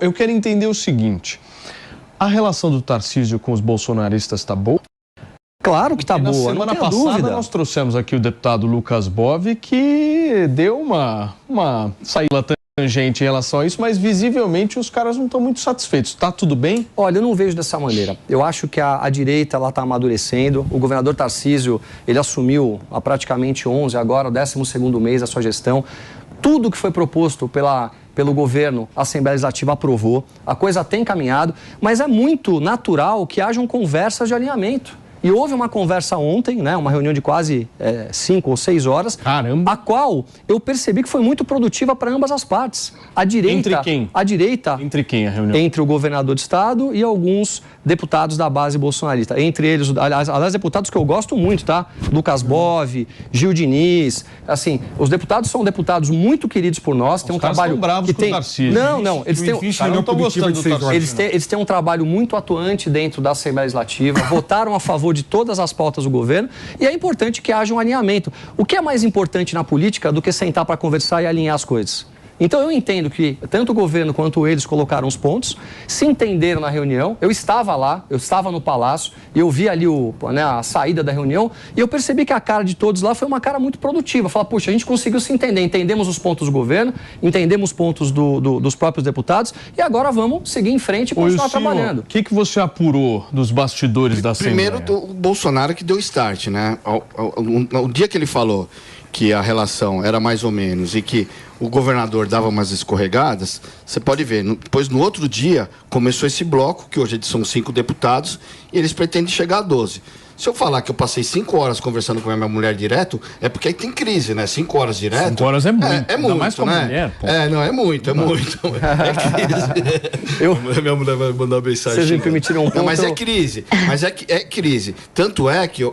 Eu quero entender o seguinte, a relação do Tarcísio com os bolsonaristas está boa? Claro que está boa, semana passada nós trouxemos aqui o deputado Lucas Bove, que deu uma saída tangente em relação a isso, mas visivelmente os caras não estão muito satisfeitos. Está tudo bem? Olha, eu não vejo dessa maneira. Eu acho que a direita está amadurecendo. O governador Tarcísio, ele assumiu há praticamente 11, agora o 12º mês da sua gestão. Tudo que foi proposto pelo governo, a Assembleia Legislativa aprovou. A coisa tem caminhado, mas é muito natural que hajam conversas de alinhamento. E houve uma conversa ontem, né, uma reunião de quase 5 ou 6 horas. Caramba! A qual eu percebi que foi muito produtiva para ambas as partes. A direita... Entre quem? A direita... Entre quem a reunião? Entre o governador de estado e alguns deputados da base bolsonarista. Entre eles, aliás, deputados que eu gosto muito, tá? Lucas Bove, Gil Diniz. Assim, os deputados são deputados muito queridos por nós. Tem um trabalho... Estão bravos com o Tarcísio. Não. Eles têm um trabalho muito atuante dentro da Assembleia Legislativa. Votaram a favor de todas as pautas do governo, e é importante que haja um alinhamento. O que é mais importante na política do que sentar para conversar e alinhar as coisas? Então eu entendo que tanto o governo quanto eles colocaram os pontos, se entenderam na reunião. Eu estava lá, eu estava no Palácio, e eu vi ali a saída da reunião, e eu percebi que a cara de todos lá foi uma cara muito produtiva. Falar, puxa, a gente conseguiu se entender, entendemos os pontos do governo, entendemos os pontos dos próprios deputados, e agora vamos seguir em frente e continuar trabalhando. O que você apurou dos bastidores da Assembleia? Primeiro, o Bolsonaro que deu start, né? O dia que ele falou que a relação era mais ou menos e que o governador dava umas escorregadas, você pode ver, depois no outro dia começou esse bloco, que hoje são 5 deputados, e eles pretendem chegar a 12. Se eu falar que eu passei 5 horas conversando com a minha mulher direto, é porque aí tem crise, né? 5 horas direto. 5 horas é muito. É muito, mais com a né? mulher, pô. É muito. É crise. Minha mulher vai mandar mensagem. Vocês me permitiram um ponto... Não, mas é crise. É crise. Tanto é que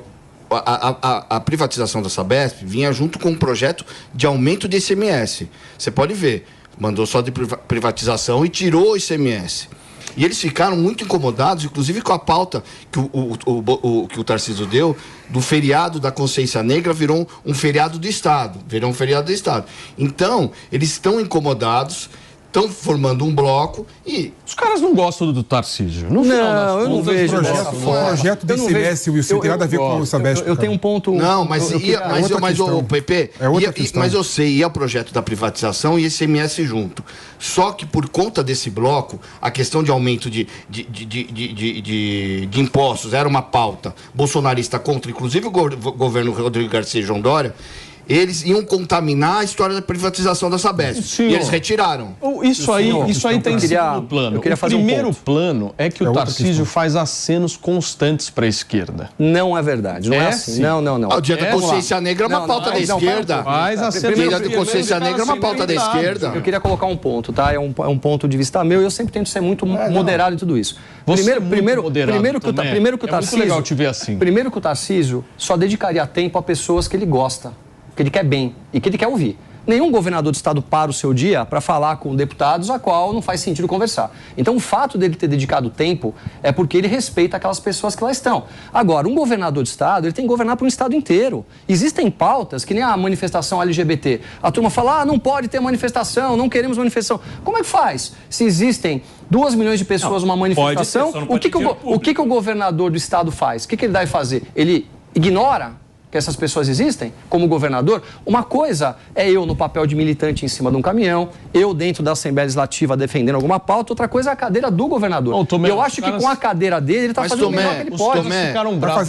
a privatização da Sabesp vinha junto com um projeto de aumento de ICMS. Você pode ver, mandou só de privatização e tirou o ICMS. E eles ficaram muito incomodados, inclusive com a pauta que o Tarcísio deu, do feriado da consciência negra virou um feriado do Estado. Então, eles estão incomodados, estão formando um bloco e... Os caras não gostam do Tarcísio. No final das contas, eu não vejo dessa forma. O projeto do ICMS, Wilson, tem nada a ver com o Sabesp. Eu tenho um ponto... Não, mas o PP... Mas eu sei, ia o projeto da privatização e ICMS junto. Só que por conta desse bloco, a questão de aumento de impostos era uma pauta bolsonarista contra, inclusive o governo Rodrigo Garcia e João Dória. Eles iam contaminar a história da privatização da Sabesp. E eles retiraram. Isso aí tem segundo plano. O primeiro plano é que o Tarcísio faz acenos constantes para a esquerda. Não é verdade. Não é assim. Não. O dia da consciência negra é uma pauta da esquerda. O dia da consciência negra é uma pauta da esquerda. Eu queria colocar um ponto, tá? É um ponto de vista meu e eu sempre tento ser muito moderado em tudo isso. Primeiro que o Tarcísio... É muito legal te ver assim. Primeiro que o Tarcísio só dedicaria tempo a pessoas que ele gosta, que ele quer bem e que ele quer ouvir. Nenhum governador de estado para o seu dia para falar com deputados a qual não faz sentido conversar. Então, o fato dele ter dedicado tempo é porque ele respeita aquelas pessoas que lá estão. Agora, um governador de estado, ele tem que governar para um estado inteiro. Existem pautas, que nem a manifestação LGBT. A turma fala, não pode ter manifestação, não queremos manifestação. Como é que faz? Se existem 2 milhões de pessoas numa manifestação, o que o governador do estado faz? O que ele deve fazer? Ele ignora que essas pessoas existem, como governador? Uma coisa é eu no papel de militante em cima de um caminhão, eu dentro da Assembleia Legislativa defendendo alguma pauta, outra coisa é a cadeira do governador. Eu acho que com a cadeira dele, ele está fazendo o melhor que ele pode. Eles ficaram bravos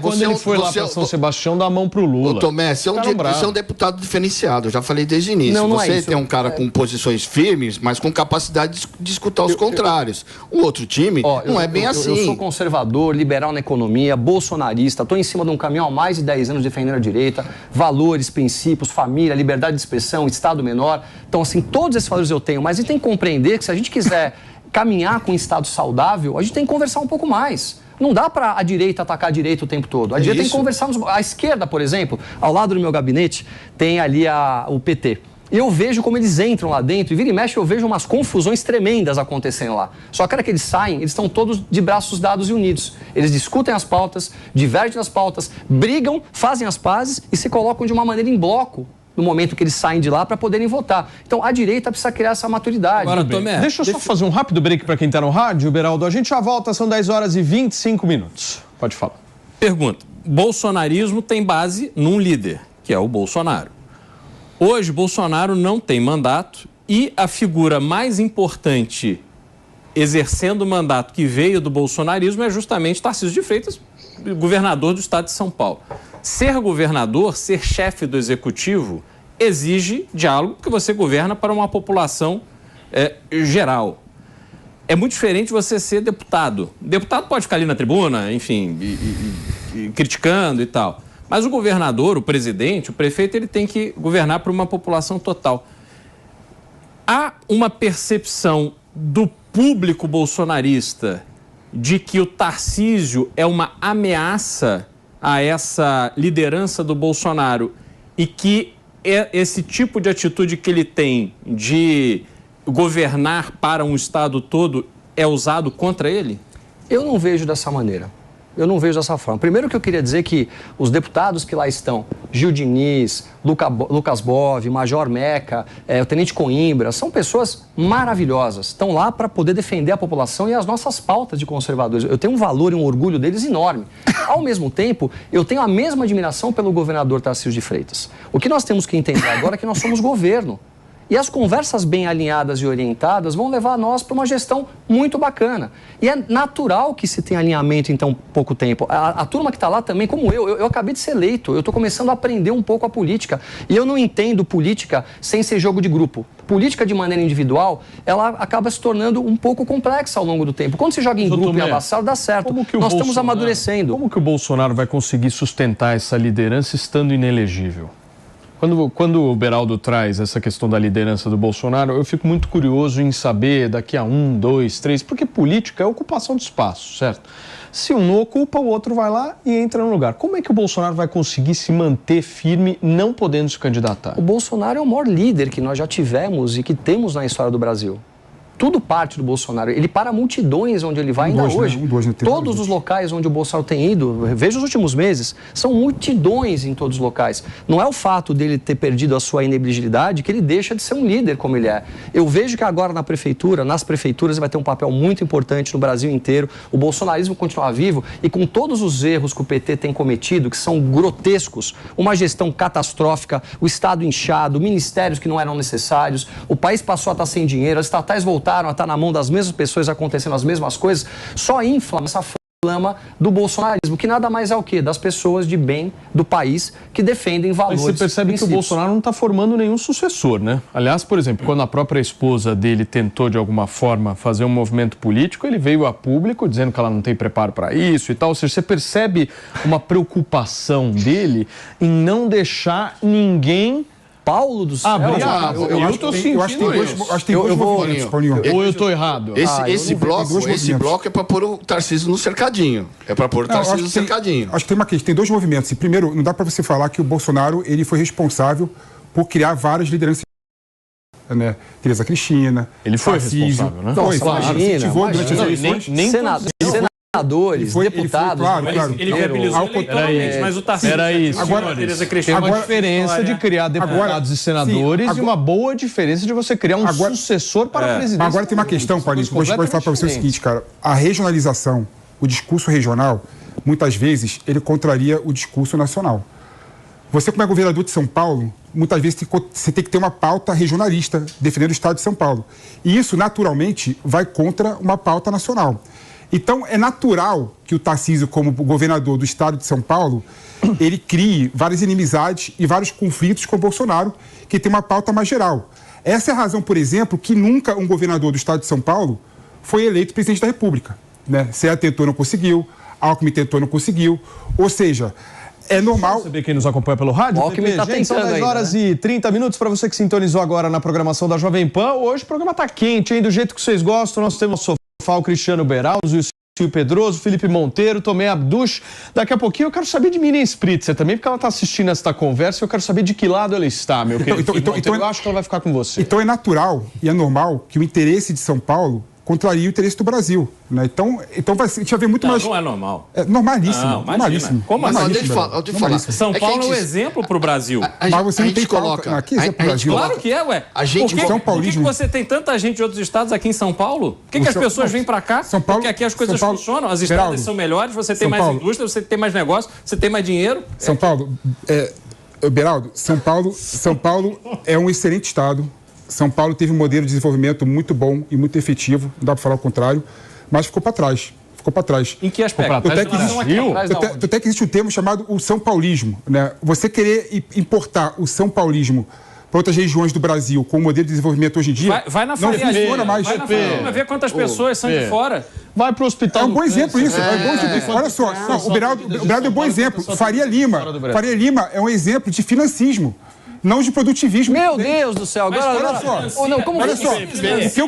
quando ele foi lá para São Sebastião dar a mão pro Lula. Tomé, você é um deputado diferenciado, eu já falei desde o início. Você tem um cara com posições firmes, mas com capacidade de escutar os contrários. O outro time não é bem assim. Eu sou conservador, liberal na economia, bolsonarista, estou em cima de um caminhão há mais de 10 anos defendendo a direita, valores, princípios, família, liberdade de expressão, Estado menor. Então, assim, todos esses valores eu tenho, mas a gente tem que compreender que se a gente quiser caminhar com um Estado saudável, a gente tem que conversar um pouco mais. Não dá para a direita atacar a direita o tempo todo. A direita tem que conversar... A esquerda, por exemplo, ao lado do meu gabinete, tem ali o PT. E eu vejo como eles entram lá dentro, e vira e mexe eu vejo umas confusões tremendas acontecendo lá. Só que a hora que eles saem, eles estão todos de braços dados e unidos. Eles discutem as pautas, divergem as pautas, brigam, fazem as pazes e se colocam de uma maneira em bloco no momento que eles saem de lá para poderem votar. Então, a direita precisa criar essa maturidade. Agora, Tomé, deixa eu só fazer um rápido break para quem está no rádio, Beraldo. A gente já volta, são 10 horas e 25 minutos. Pode falar. Pergunta. Bolsonarismo tem base num líder, que é o Bolsonaro. Hoje, Bolsonaro não tem mandato e a figura mais importante exercendo o mandato que veio do bolsonarismo é justamente Tarcísio de Freitas, governador do estado de São Paulo. Ser governador, ser chefe do executivo, exige diálogo, porque você governa para uma população geral. É muito diferente você ser deputado. Deputado pode ficar ali na tribuna, enfim, criticando e tal. Mas o governador, o presidente, o prefeito, ele tem que governar para uma população total. Há uma percepção do público bolsonarista de que o Tarcísio é uma ameaça a essa liderança do Bolsonaro e que esse tipo de atitude que ele tem de governar para um estado todo é usado contra ele? Eu não vejo dessa maneira. Eu não vejo dessa forma. Primeiro que eu queria dizer que os deputados que lá estão, Gil Diniz, Lucas Bove, Major Meca, o Tenente Coimbra, são pessoas maravilhosas. Estão lá para poder defender a população e as nossas pautas de conservadores. Eu tenho um valor e um orgulho deles enorme. Ao mesmo tempo, eu tenho a mesma admiração pelo governador Tarcísio de Freitas. O que nós temos que entender agora é que nós somos governo. E as conversas bem alinhadas e orientadas vão levar nós para uma gestão muito bacana. E é natural que se tenha alinhamento em tão pouco tempo. A turma que está lá também, como eu acabei de ser eleito, eu estou começando a aprender um pouco a política. E eu não entendo política sem ser jogo de grupo. Política de maneira individual, ela acaba se tornando um pouco complexa ao longo do tempo. Quando se joga em grupo e avassalo, dá certo. Nós estamos amadurecendo. Como que o Bolsonaro vai conseguir sustentar essa liderança estando inelegível? Quando o Beraldo traz essa questão da liderança do Bolsonaro, eu fico muito curioso em saber daqui a 1, 2, 3, porque política é ocupação de espaço, certo? Se um não ocupa, o outro vai lá e entra no lugar. Como é que o Bolsonaro vai conseguir se manter firme, não podendo se candidatar? O Bolsonaro é o maior líder que nós já tivemos e que temos na história do Brasil. Tudo parte do Bolsonaro. Ele para multidões onde ele vai ainda hoje. Todos os locais onde o Bolsonaro tem ido, veja os últimos meses, são multidões em todos os locais. Não é o fato dele ter perdido a sua inexigibilidade que ele deixa de ser um líder como ele é. Eu vejo que agora nas prefeituras, ele vai ter um papel muito importante no Brasil inteiro. O bolsonarismo continua vivo e com todos os erros que o PT tem cometido, que são grotescos, uma gestão catastrófica, o Estado inchado, ministérios que não eram necessários, o país passou a estar sem dinheiro, as estatais voltaram a estar na mão das mesmas pessoas, acontecendo as mesmas coisas, só inflama essa flama do bolsonarismo, que nada mais é o quê? Das pessoas de bem do país que defendem valores. Mas você percebe que o Bolsonaro não está formando nenhum sucessor, né? Aliás, por exemplo, quando a própria esposa dele tentou, de alguma forma, fazer um movimento político, ele veio a público dizendo que ela não tem preparo para isso e tal. Ou seja, você percebe uma preocupação dele em não deixar ninguém... Paulo do céu. Eu estou sentindo isso. Acho que tem dois movimentos, Paulinho. Ou eu estou errado? Esse bloco é para pôr o Tarcísio no cercadinho. É para pôr o Tarcísio no cercadinho. Acho que tem uma questão, tem dois movimentos. Primeiro, não dá para você falar que o Bolsonaro ele foi responsável por criar várias lideranças, né? Tereza Cristina. Ele foi responsável, né? Incentivou durante as eleições. Senadores, deputados... Ele viabilizou eleitoralmente, mas o Tarcísio... Era isso. Agora, tem uma diferença de criar deputados e senadores e uma boa diferença de você criar um sucessor para a presidência. Agora tem uma questão, Paulinho, que eu vou falar para você o seguinte, cara. A regionalização, o discurso regional, muitas vezes, ele contraria o discurso nacional. Você, como é governador de São Paulo, muitas vezes você tem que ter uma pauta regionalista defendendo o estado de São Paulo. E isso, naturalmente, vai contra uma pauta nacional. Então, é natural que o Tarcísio, como governador do estado de São Paulo, ele crie várias inimizades e vários conflitos com o Bolsonaro, que tem uma pauta mais geral. Essa é a razão, por exemplo, que nunca um governador do estado de São Paulo foi eleito presidente da República, né? Serra tentou, não conseguiu, Alckmin tentou, não conseguiu. Ou seja, é normal... Você saber quem nos acompanha pelo rádio? Alckmin está tentando. São 10 horas e 30 minutos para você que sintonizou agora na programação da Jovem Pan. Hoje o programa está quente, hein? Do jeito que vocês gostam, nós temos o Cristiano Beraldo, o Silvio Pedroso, Felipe Monteiro, Tomé Abduch. Daqui a pouquinho eu quero saber de Miriam Spritzer também, porque ela está assistindo esta conversa e eu quero saber de que lado ela está, meu querido. Então, eu acho que ela vai ficar com você. Então é natural e é normal que o interesse de São Paulo contraria o interesse do Brasil. Né? Então a gente vai ver muito mais... Não é normal. É normalíssimo. Não, normalíssimo. Como assim? Deixa eu falar. São Paulo é um exemplo para o Brasil. Mas você não tem coloca. Aqui é para o Brasil. Claro que é, ué. Por que você tem tanta gente de outros estados aqui em São Paulo? Por que as pessoas vêm para cá? São Paulo, porque aqui as coisas funcionam, as estradas são melhores, você tem mais indústria, você tem mais negócio, você tem mais dinheiro. São Paulo, Beraldo, São Paulo é um excelente estado. São Paulo teve um modelo de desenvolvimento muito bom e muito efetivo, não dá para falar o contrário, mas ficou para trás. Em que aspecto? Até que existe um termo chamado o São Paulismo. Né? Você querer importar o São Paulismo para outras regiões do Brasil com o modelo de desenvolvimento hoje em dia, vai na não funciona mais. Vai na Faria, ver quantas pessoas são de fora. Vai para o hospital. É um bom exemplo isso. Olha só, o Beraldo é um bom exemplo. Faria Lima é um exemplo de financismo. Não de produtivismo. Meu Deus do céu. Agora olha só. O que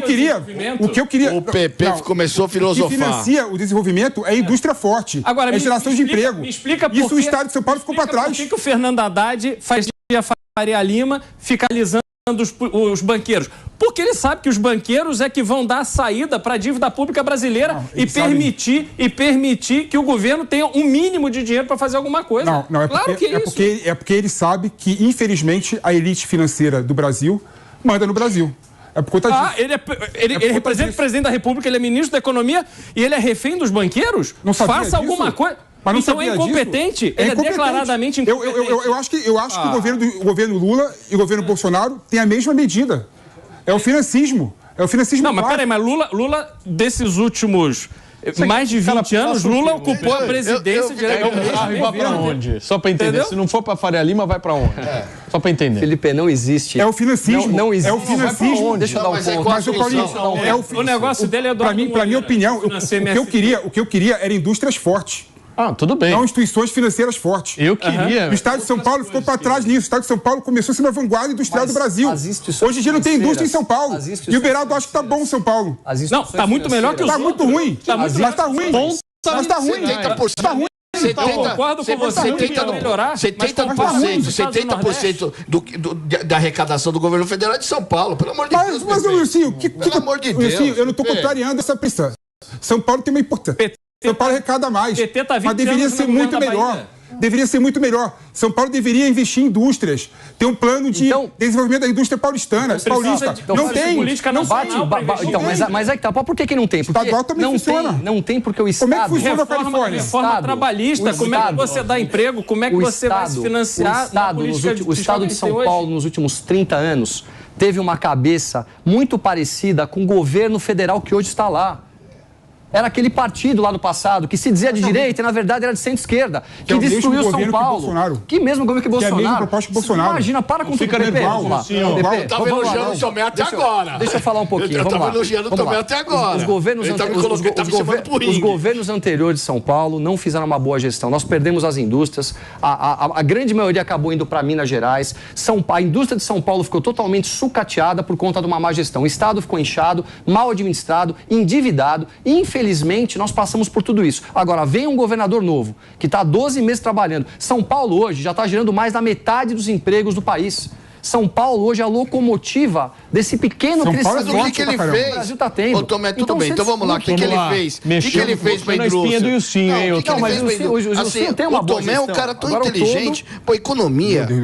eu queria... O PP começou a filosofar. O que financia o desenvolvimento é indústria forte. Agora, é geração de emprego. Me explica por isso o Estado de São Paulo ficou para trás. Por que o Fernando Haddad fazia a Faria Lima ficar alisando os banqueiros? Porque ele sabe que os banqueiros é que vão dar a saída para a dívida pública brasileira e permitir que o governo tenha um mínimo de dinheiro para fazer alguma coisa. É porque ele sabe que, infelizmente, a elite financeira do Brasil manda no Brasil. É por conta disso. Ele representa o presidente da República, ele é ministro da Economia e ele é refém dos banqueiros? Não sabia Faça alguma coisa. Mas então é incompetente? Disso? Ele é declaradamente incompetente. Eu acho que o governo Lula e o governo Bolsonaro têm a mesma medida. É o financismo. Não, mas peraí, mas Lula desses últimos mais de 20 anos, Lula ocupou a presidência diretamente. Vai para onde? Só para entender. Entendeu? Se não for para Faria Lima, vai para onde? Só para entender. Felipe, não existe. É o financismo. Não existe. É o financismo. Deixa eu dar um ponto. Mas o negócio dele é do... Para minha opinião, o que eu queria era indústrias fortes. Tudo bem. Não instituições financeiras fortes. Eu queria. O Estado de São Paulo ficou para trás nisso. O Estado de São Paulo começou a ser uma vanguarda industrial do Brasil. Hoje em dia não tem indústria em São Paulo. E o Beraldo acha que está bom em São Paulo. Não, está muito melhor que os outros. Está muito ruim. Mas está ruim. Mas está ruim. 70%. Eu concordo com você. 70% da arrecadação do governo federal é de São Paulo, pelo amor de Deus. Mas, Lucinho, pelo amor de Deus, eu não estou contrariando essa pressão. São Paulo tem uma importância. São Paulo arrecada mais, mas deveria ser muito melhor. Deveria ser muito melhor. São Paulo deveria investir em indústrias. Ter um plano de desenvolvimento da indústria paulista. Não tem. Mas é que tá. Por que não tem? Porque não tem porque o Estado... Como é que funciona a Califórnia? Reforma trabalhista. Como é que você dá emprego? Como é que você vai se financiar? O Estado de São Paulo, nos últimos 30 anos, teve uma cabeça muito parecida com o governo federal que hoje está lá. Era aquele partido lá do passado que se dizia de direita e, na verdade, era de centro-esquerda. Que destruiu São Paulo. Que mesmo governo que Bolsonaro. Que é a mesma proposta que Bolsonaro. Imagina, para com tudo. Pepe, eu estava elogiando o Tomé até agora. Deixa eu falar um pouquinho. Eu estava elogiando o Tomé até agora. Os governos anteriores de São Paulo não fizeram uma boa gestão. Nós perdemos as indústrias. A grande maioria acabou indo para Minas Gerais. A indústria de São Paulo ficou totalmente sucateada por conta de uma má gestão. O Estado ficou inchado, mal administrado, endividado e, infelizmente, nós passamos por tudo isso. Agora, vem um governador novo, que está há 12 meses trabalhando. São Paulo hoje já está gerando mais da metade dos empregos do país. São Paulo hoje é a locomotiva desse pequeno crescimento. Mas o que ele fez? O Brasil está tendo. Ô, Tomé, tudo bem. Então vamos lá. O que ele fez? O que ele fez para a indústria? Do Ilcinho, hein? O Tomé é um cara tão inteligente. Pô, economia é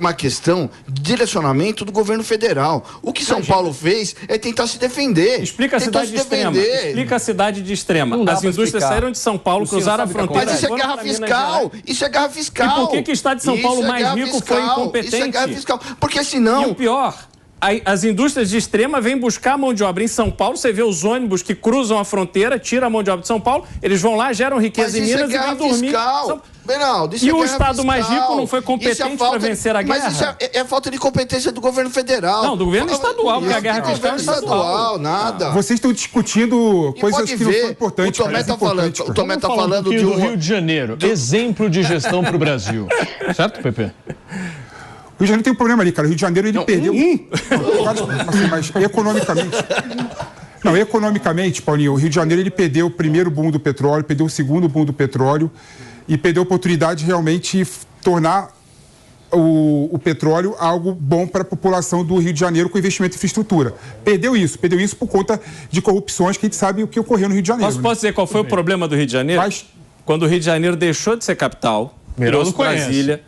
uma questão de direcionamento do governo federal. O que São Paulo fez é tentar se defender. Explica a cidade de Extrema. Explica a cidade de Extrema. As indústrias saíram de São Paulo, cruzaram a fronteira. Mas isso é guerra fiscal. Isso é guerra fiscal. E por que o Estado de São Paulo mais rico foi incompetente? Fiscal, porque senão... E o pior, as indústrias de Extrema vêm buscar mão de obra em São Paulo. Você vê os ônibus que cruzam a fronteira, tiram a mão de obra de São Paulo, eles vão lá, geram riqueza em Minas e vêm dormir. Beraldo, e o Estado mais rico não foi competente para vencer a guerra? Mas isso é falta de competência do governo federal. Não, do governo estadual, porque a guerra fiscal é estadual. Nada. Vocês estão discutindo coisas que não são importantes. O Tomé está falando de do Rio de Janeiro, exemplo de gestão para o Brasil. Certo, Pepe? O Rio de Janeiro tem um problema ali, cara. O Rio de Janeiro, ele perdeu... Mas economicamente... Não, economicamente, Paulinho, o Rio de Janeiro, ele perdeu o primeiro boom do petróleo, perdeu o segundo boom do petróleo e perdeu a oportunidade de realmente tornar o petróleo algo bom para a população do Rio de Janeiro com investimento em infraestrutura. Perdeu isso por conta de corrupções que a gente sabe o que ocorreu no Rio de Janeiro. Posso dizer qual foi o problema do Rio de Janeiro? Quando o Rio de Janeiro deixou de ser capital, virou Brasília,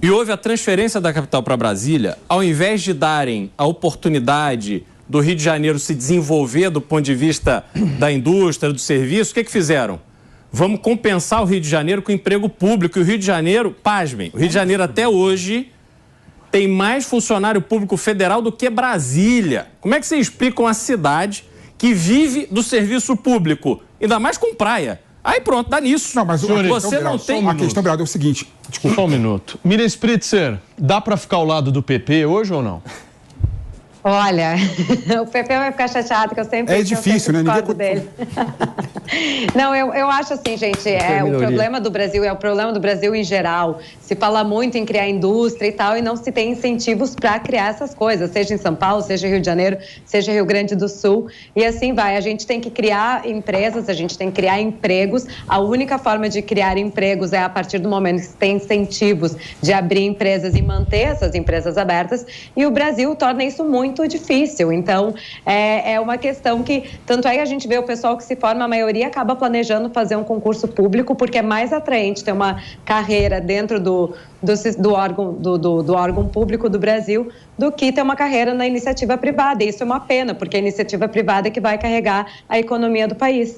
e houve a transferência da capital para Brasília, ao invés de darem a oportunidade do Rio de Janeiro se desenvolver do ponto de vista da indústria, do serviço, o que fizeram? Vamos compensar o Rio de Janeiro com emprego público. E o Rio de Janeiro, pasmem, o Rio de Janeiro até hoje tem mais funcionário público federal do que Brasília. Como é que vocês explicam a cidade que vive do serviço público, ainda mais com praia? Aí pronto, dá nisso. Não, mas você não tem... A questão, Brado, é o seguinte... Desculpa. Só um minuto. Miriam Spritzer, dá para ficar ao lado do PP hoje ou não? Olha, o PP vai ficar chateado, que eu sempre... É difícil, né? Ninguém... dele. Não, eu acho assim, gente, o problema do Brasil é o problema do Brasil em geral. Se fala muito em criar indústria e tal, e não se tem incentivos para criar essas coisas, seja em São Paulo, seja Rio de Janeiro, seja Rio Grande do Sul. E assim vai, a gente tem que criar empresas, a gente tem que criar empregos. A única forma de criar empregos é a partir do momento que se tem incentivos de abrir empresas e manter essas empresas abertas. E o Brasil torna isso muito difícil. Então, é uma questão que, tanto é que a gente vê o pessoal que se forma, a maioria acaba planejando fazer um concurso público, porque é mais atraente ter uma carreira dentro do órgão público do Brasil do que ter uma carreira na iniciativa privada. E isso é uma pena, porque a iniciativa privada é que vai carregar a economia do país.